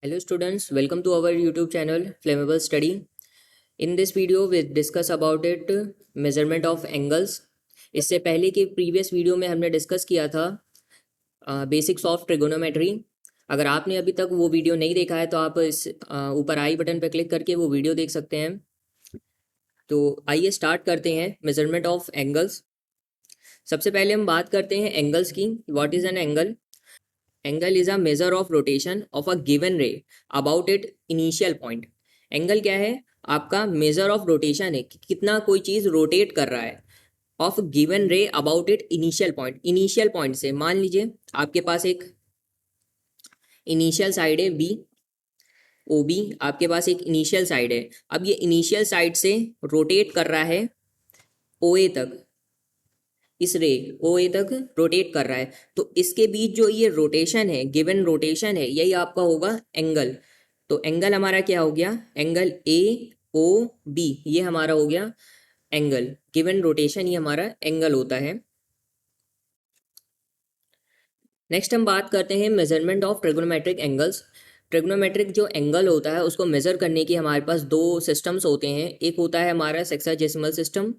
Hello students, welcome to our YouTube channel Flammable Study. In this video we discuss about it measurement of angles. इससे पहले के previous video में हमने discuss किया था basics of trigonometry. अगर आपने अभी तक वो वीडियो नहीं देखा है तो आप इस ऊपर आई बटन पर क्लिक करके वो वीडियो देख सकते हैं। तो आइए स्टार्ट करते हैं मेजरमेंट ऑफ एंगल्स। सबसे पहले हम बात करते हैं एंगल्स की। What is an angle? Angle is a measure of rotation of a given ray about it initial point. Angle क्या है? आपका मेजर ऑफ रोटेशन है कि कितना कोई चीज रोटेट कर रहा है of given ray about it initial point. Initial point से मान लीजिए आपके पास एक इनिशियल साइड है बी, ओ बी आपके पास एक इनिशियल साइड है। अब ये इनिशियल साइड से रोटेट कर रहा है ओ ए तक, इस रे ओ ए तक रोटेट कर रहा है। तो इसके बीच जो ये रोटेशन है, गिवन रोटेशन है, यही आपका होगा एंगल। तो एंगल हमारा क्या हो गया? एंगल ए ओ बी, ये हमारा हो गया एंगल। गिवन रोटेशन ही हमारा एंगल होता है। नेक्स्ट हम बात करते हैं measurement of trigonometric angles. Trigonometric जो एंगल होता है उसको मेजर करने की हमारे पास दो सिस्टम्स होते हैं। एक होता है हमारा सेक्साजेसिमल सिस्टम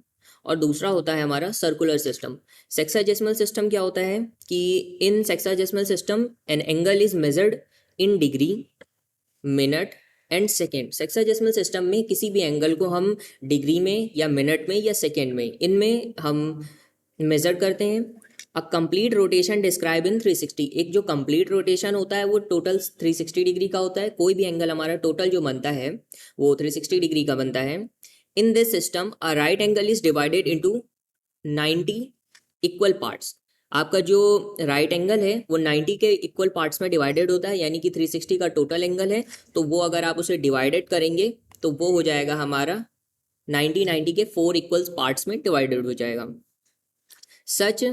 और दूसरा होता है हमारा सर्कुलर सिस्टम। सेक्साजेसिमल सिस्टम क्या होता है कि in sexagesimal system an angle is measured in degree, minute and second. Sexagesimal system में किसी भी एंगल को हम डिग्री में या मिनट में या सेकेंड में, इनमें हम मेजर करते हैं। A complete rotation describe in 360। एक जो कंप्लीट रोटेशन होता है वो टोटल 360 डिग्री का होता है। कोई भी एंगल हमारा टोटल जो बनता है वो 360 डिग्री का बनता है। In this system a right angle is divided into 90 equal parts. आपका जो राइट एंगल है वो 90 के इक्वल पार्ट्स में डिवाइडेड होता है, यानी कि 360 का टोटल एंगल है। तो वो अगर आप उसे डिवाइडेड करेंगे तो वो हो जाएगा हमारा 90 के 4 इक्वल पार्ट्स में डिवाइडेड हो जाएगा। Such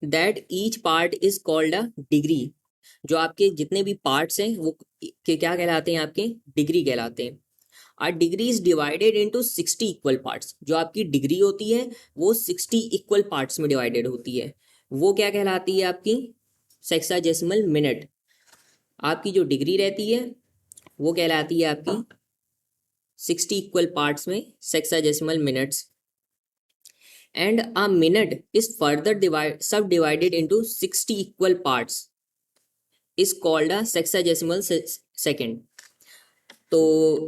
that each part is called a degree. जो आपके जितने भी पार्ट्स हैं वो क्या कहलाते हैं? आपके डिग्री कहलाते हैं। A degree is divided into 60 equal parts. जो आपकी डिग्री होती है वो 60 इक्वल पार्ट्स में डिवाइडेड होती है। वो क्या कहलाती है? आपकी सेक्साजेसिमल मिनट। आपकी जो डिग्री रहती है वो कहलाती है आपकी 60 इक्वल पार्ट्स में sexagesimal minutes. And a minute is further sub divided into 60 equal parts is called a sexagesimal second. तो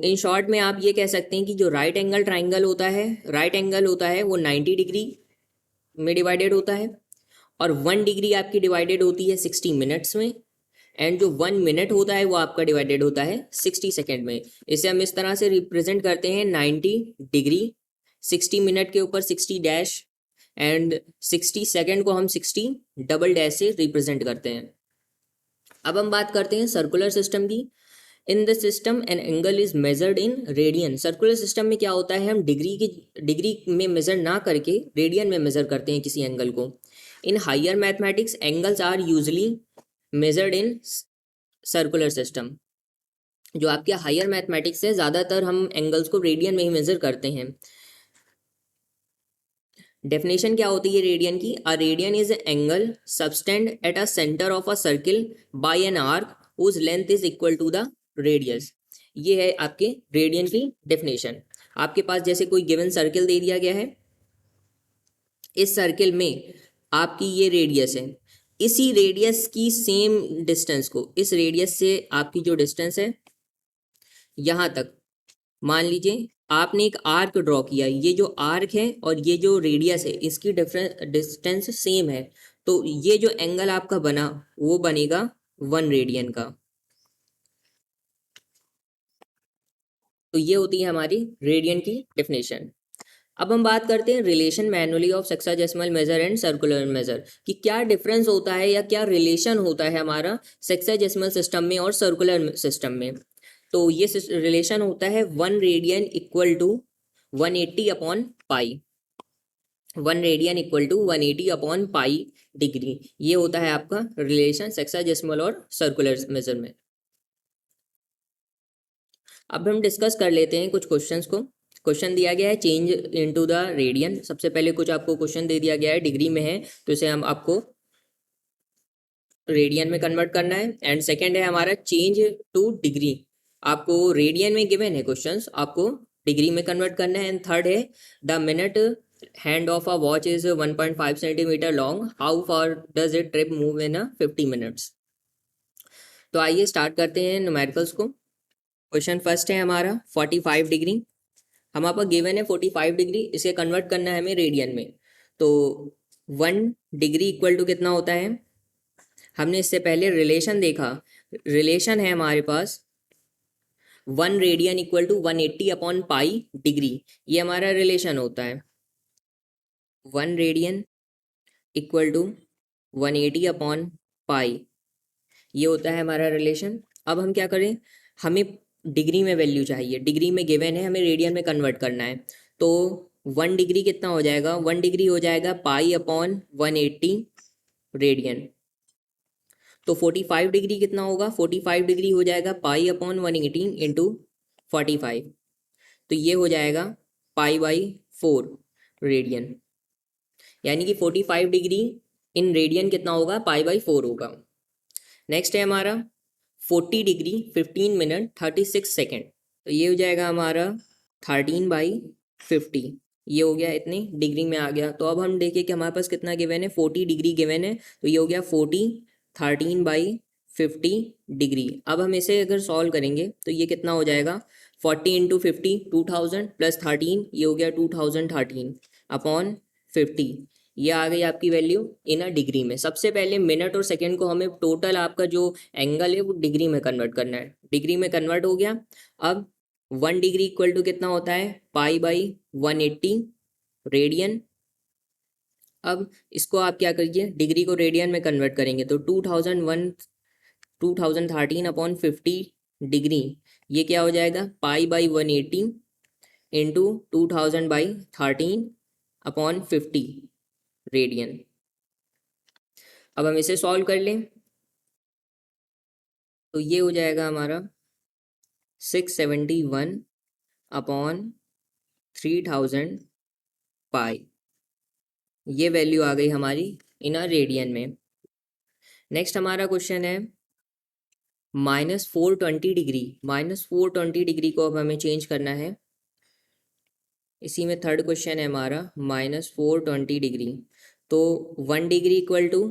इन शॉर्ट में आप ये कह सकते हैं कि जो राइट एंगल ट्राइंगल होता है, राइट एंगल होता है वो 90 डिग्री में डिवाइडेड होता है और 1 डिग्री आपकी डिवाइडेड होती है 60 मिनट्स में। एंड जो 1 मिनट होता है वो आपका डिवाइडेड होता है 60 सेकेंड में। इसे हम इस तरह से रिप्रेजेंट करते हैं 90 डिग्री, 60 मिनट के ऊपर 60 डैश एंड 60 सेकेंड को हम 60 डबल डैश से रिप्रेजेंट करते हैं। अब हम बात करते हैं सर्कुलर सिस्टम की। In the system an angle is measured in radian. Circular system में क्या होता है? हम डिग्री में मेजर ना करके रेडियन में मेजर करते हैं किसी एंगल को। In higher mathematics angles are usually measured in circular system. जो आपके हायर मैथमेटिक्स है ज़्यादातर हम एंगल्स को रेडियन में ही मेजर करते हैं। डेफिनेशन क्या होती है रेडियन की? A radian is angle subtended at a centre of a circle by an arc whose length is equal to the radius. ये है आपके रेडियन की डेफिनेशन। आपके पास जैसे कोई गिवन सर्किल दे दिया गया है, इस सर्किल में आपकी ये रेडियस है, इसी रेडियस की सेम डिस्टेंस को, इस रेडियस से आपकी जो डिस्टेंस है यहाँ तक, मान लीजिए आपने एक आर्क ड्रॉ किया। ये जो आर्क है और ये जो रेडियस है इसकी डिस्टेंस सेम है। तो ये जो एंगल आपका बना वो बनेगा 1 रेडियन का। तो ये होती है हमारी रेडियन की डेफिनेशन। अब हम बात करते हैं relation manually of sexagesimal measure and circular measure कि क्या डिफरेंस होता है या क्या रिलेशन होता है हमारा सेक्साजेसिमल सिस्टम में और सर्कुलर सिस्टम में। तो ये रिलेशन होता है 1 radian equal to 180 upon pi. 1 radian equal to 180 upon pi degree. ये होता है आपका रिलेशन सेक्साजेसिमल और सर्कुलर मेजर में। अब हम डिस्कस कर लेते हैं कुछ क्वेश्चंस को। क्वेश्चन दिया गया है चेंज इनटू द रेडियन। सबसे पहले कुछ आपको क्वेश्चन दे दिया गया है, डिग्री में है तो इसे हम आपको रेडियन में कन्वर्ट करना है। एंड सेकेंड है हमारा चेंज टू डिग्री, आपको रेडियन में गिवन है क्वेश्चंस, आपको डिग्री में कन्वर्ट करना है। एंड थर्ड है the minute hand of a watch is 1.5 centimetre long, how far does it trip move in 50 minutes. तो आइए स्टार्ट करते हैं न्यूमेरिकल्स को। क्वेश्चन फर्स्ट है हमारा 45 डिग्री, हमारे पास गिवन है 45 डिग्री, इसे कन्वर्ट करना है हमें रेडियन में। तो 1 डिग्री इक्वल टू कितना होता है, हमने इससे पहले रिलेशन देखा, रिलेशन है हमारे पास 1 रेडियन इक्वल टू 180/पाई डिग्री, ये हमारा रिलेशन होता है। 1 रेडियन इक्वल टू 180/पाई, ये होता है हमारा रिलेशन। अब हम क्या करें, हमें डिग्री में वैल्यू चाहिए, डिग्री में गिवन है, हमें रेडियन में कन्वर्ट करना है। तो 1 डिग्री कितना हो जाएगा, 1 डिग्री हो जाएगा पाई/180 रेडियन। तो 45 डिग्री कितना होगा, 45 डिग्री हो जाएगा पाई/180 इंटू 45, तो ये हो जाएगा पाई/4 रेडियन, यानी कि 45 डिग्री इन रेडियन कितना होगा, पाई/4 होगा। नेक्स्ट है हमारा 40 डिग्री 15 मिनट 36 सेकेंड, तो ये हो जाएगा हमारा 13/50, ये हो गया इतने डिग्री में आ गया। तो अब हम देखें कि हमारे पास कितना गिवन है, 40 डिग्री गिवन है, तो ये हो गया 40 13/50 डिग्री। अब हम इसे अगर सॉल्व करेंगे तो ये कितना हो जाएगा, 40 इंटू 50 2000 प्लस 13, ये हो गया 2013/50, ये आ गई आपकी वैल्यू इन अ डिग्री में। सबसे पहले मिनट और सेकंड को हमें टोटल आपका जो एंगल है वो डिग्री में कन्वर्ट करना है, डिग्री में कन्वर्ट हो गया। अब 1 डिग्री इक्वल टू कितना होता है, पाई/180 रेडियन। अब इसको आप क्या करिए, डिग्री को रेडियन में कन्वर्ट करेंगे तो 2013/50 डिग्री, ये क्या हो जाएगा, पाई/180 इंटू 2000/13/50 रेडियन। अब हम इसे सॉल्व कर लें तो ये हो जाएगा हमारा 671/3000 पाई, ये वैल्यू आ गई हमारी इन अ रेडियन में। नेक्स्ट हमारा क्वेश्चन है -420 डिग्री, -420 डिग्री को अब हमें चेंज करना है। इसी में थर्ड क्वेश्चन है हमारा -420 डिग्री, तो 1 डिग्री इक्वल टू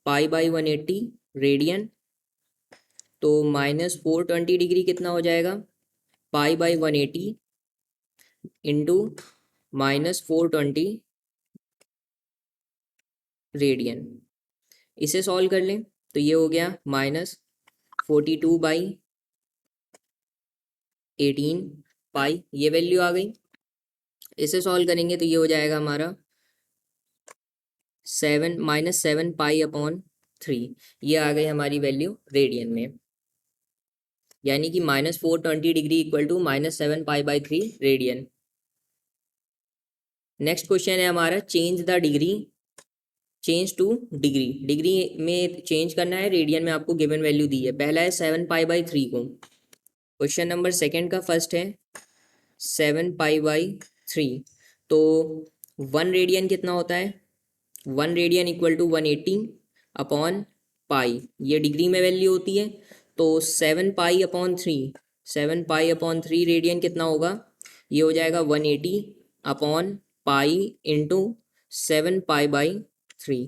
पाई/180 रेडियन, तो -420 डिग्री कितना हो जाएगा, पाई/180 इंटू -420 रेडियन। इसे सॉल्व कर लें तो ये हो गया -42/18 पाई, ये वैल्यू आ गई। इसे सॉल्व करेंगे तो ये हो जाएगा हमारा 7 पाई/3, ये आ गई हमारी वैल्यू रेडियन में, यानी कि -420 डिग्री इक्वल टू -7 पाई/3 रेडियन। नेक्स्ट क्वेश्चन है हमारा change the degree, change to degree, degree में चेंज करना है, रेडियन में आपको गिवन वैल्यू दी है। पहला है 7 पाई/3 को, क्वेश्चन नंबर सेकंड का फर्स्ट है 7 पाई/3, तो 1 रेडियन कितना होता है, 1 रेडियन इक्वल टू 180/पाई, ये डिग्री में वैल्यू होती है। तो 7 पाई/3, 7 पाई/3 रेडियन कितना होगा, ये हो जाएगा 180/पाई इंटू 7 पाई/3,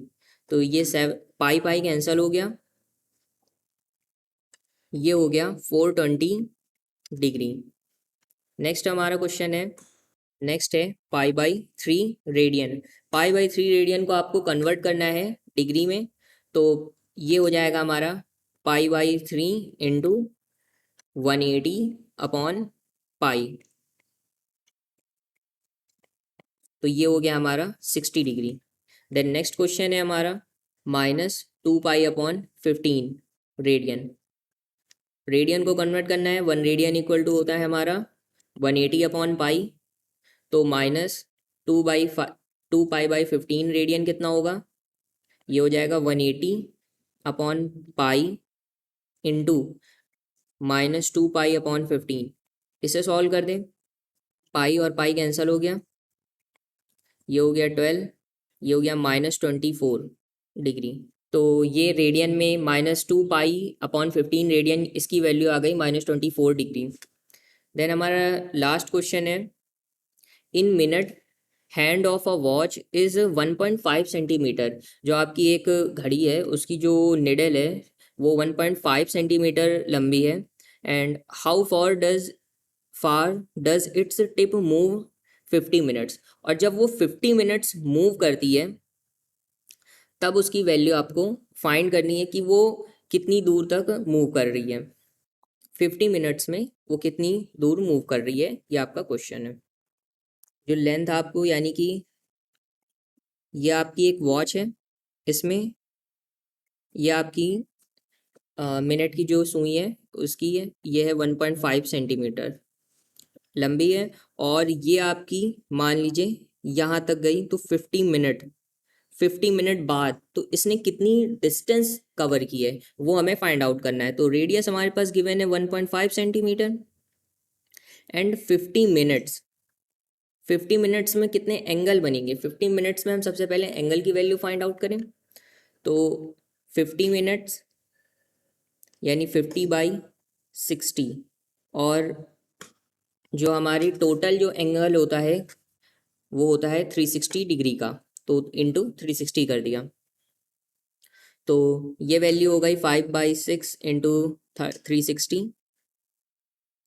तो ये 7 पाई कैंसिल हो गया, ये हो गया 420 डिग्री। नेक्स्ट हमारा क्वेश्चन है, नेक्स्ट है पाई/3 रेडियन, पाई/3 रेडियन को आपको कन्वर्ट करना है डिग्री में, तो ये हो जाएगा हमारा पाई/3 इंटू 180/पाई, तो ये हो गया हमारा 60 डिग्री। देन नेक्स्ट क्वेश्चन है हमारा -2 पाई/15 रेडियन, रेडियन को कन्वर्ट करना है, 1 रेडियन इक्वल टू होता है हमारा 180/पाई, तो -2 पाई/15 रेडियन कितना होगा, ये हो जाएगा 180/पाई इंटू -2 पाई/15, इसे सॉल्व कर दें, पाई और पाई कैंसिल हो गया, ये हो गया 12, ये हो गया -24 डिग्री। तो ये रेडियन में -2π/15 रेडियन, इसकी वैल्यू आ गई -24 डिग्री। देन हमारा लास्ट क्वेश्चन है, इन minute hand of a watch is 1.5 centimetre. जो आपकी एक घड़ी है उसकी जो निडल है वो 1.5 सेंटीमीटर लंबी है। And how far does its tip move 50 minutes. और जब वो 50 मिनट्स मूव करती है तब उसकी वैल्यू आपको फाइंड करनी है कि वो कितनी दूर तक मूव कर रही है। 50 मिनट्स में वो कितनी दूर मूव कर रही है, ये आपका क्वेश्चन है। जो लेंथ आपको, यानी कि ये आपकी एक वॉच है, इसमें ये आपकी मिनट की जो सुई है उसकी है, ये है 1.5 सेंटीमीटर लंबी है। और ये आपकी मान लीजिए यहाँ तक गई तो 50 मिनट बाद तो इसने कितनी डिस्टेंस कवर की है वो हमें फाइंड आउट करना है। तो रेडियस हमारे पास गिवन है 1.5 सेंटीमीटर एंड 50 मिनट्स में कितने एंगल बनेंगे। 50 मिनट्स में हम सबसे पहले एंगल की वैल्यू फाइंड आउट करें। तो 50 मिनट्स यानी 50/60, और जो हमारी टोटल जो एंगल होता है वो होता है 360 डिग्री का, तो इंटू 360 कर दिया। तो ये वैल्यू हो गई 5/6 इंटू 360,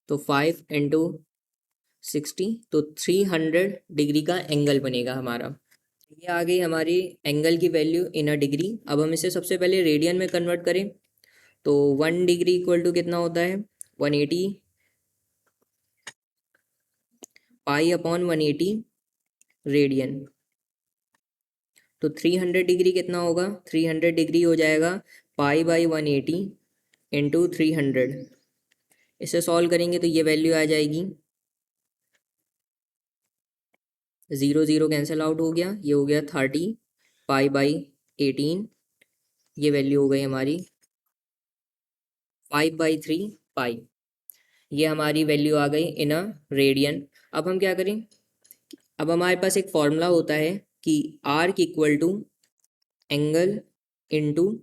तो 5 इंटू 60, तो 300 डिग्री का एंगल बनेगा हमारा। ये आ गई हमारी एंगल की वैल्यू इन अ डिग्री। अब हम इसे सबसे पहले रेडियन में कन्वर्ट करें तो 1 डिग्री इक्वल टू कितना होता है 180 π/180 रेडियन। तो 300 डिग्री कितना होगा, 300 डिग्री हो जाएगा π/180 इंटू 300। इसे सॉल्व करेंगे तो ये वैल्यू आ जाएगी 0 0 कैंसिल आउट हो गया, ये हो गया 30 π/18। ये वैल्यू हो गई हमारी 5/3 पाई। ये हमारी वैल्यू आ गई इन अ रेडियन। अब हम क्या करें, अब हमारे पास एक फॉर्मूला होता है कि arc equal to angle into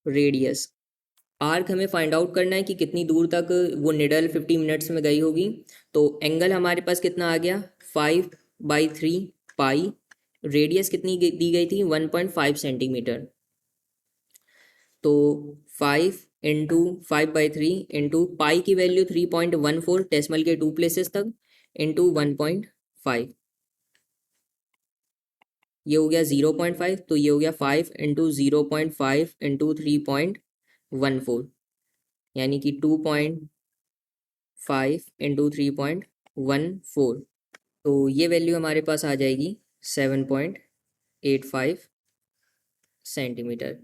radius. Arc हमें फाइंड आउट करना है कि कितनी दूर तक वो निडल 50 मिनट्स में गई होगी। तो एंगल हमारे पास कितना आ गया 5/3 पाई। रेडियस कितनी दी गई थी 1.5 सेंटीमीटर। तो 5 इंटू 5/3 इंटू पाई की वैल्यू 3.14 डेसिमल के 2 प्लेसेस तक इंटू 1.5, ये हो गया 0.5। तो ये हो गया 5 इंटू 0.5 इंटू 3.14, यानी कि 2.5 इंटू 3.14। तो ये वैल्यू हमारे पास आ जाएगी 7.85 सेंटीमीटर।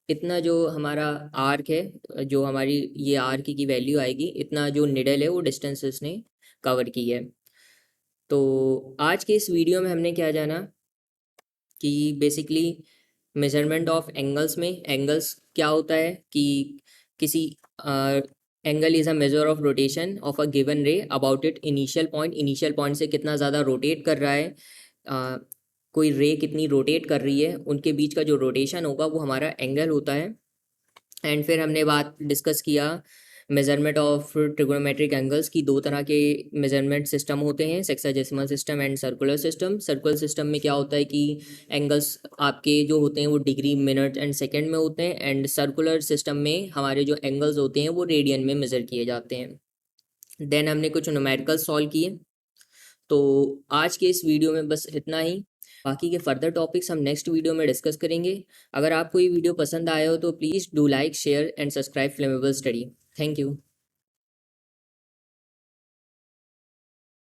इतना जो हमारा आर्क है, जो हमारी ये आर्क की वैल्यू आएगी, इतना जो निडल है वो डिस्टेंस इसने कवर की है। तो आज के इस वीडियो में हमने क्या जाना कि बेसिकली मेजरमेंट ऑफ एंगल्स में एंगल्स क्या होता है कि किसी angle is a measure of rotation of a given ray about initial point से कितना ज़्यादा रोटेट कर रहा है, कोई रे कितनी रोटेट कर रही है, उनके बीच का जो रोटेशन होगा वो हमारा एंगल होता है। एंड फिर हमने बात डिस्कस किया मेजरमेंट ऑफ ट्रिगोनोमेट्रिक एंगल्स की। दो तरह के मेजरमेंट सिस्टम होते हैं, sexagesimal system and circular system. Circular system में क्या होता है कि एंगल्स आपके जो होते हैं वो डिग्री, मिनट एंड सेकंड में होते हैं। एंड सर्कुलर सिस्टम में हमारे जो एंगल्स होते हैं वो रेडियन में मेज़र किए जाते हैं। देन हमने कुछ न्यूमेरिकल सॉल्व किए। तो आज के इस वीडियो में बस इतना ही। बाकी के फर्दर टॉपिक्स हम नेक्स्ट वीडियो में डिस्कस करेंगे। अगर आपको ये वीडियो पसंद आया हो तो please do like, share and subscribe flammable study. Thank you.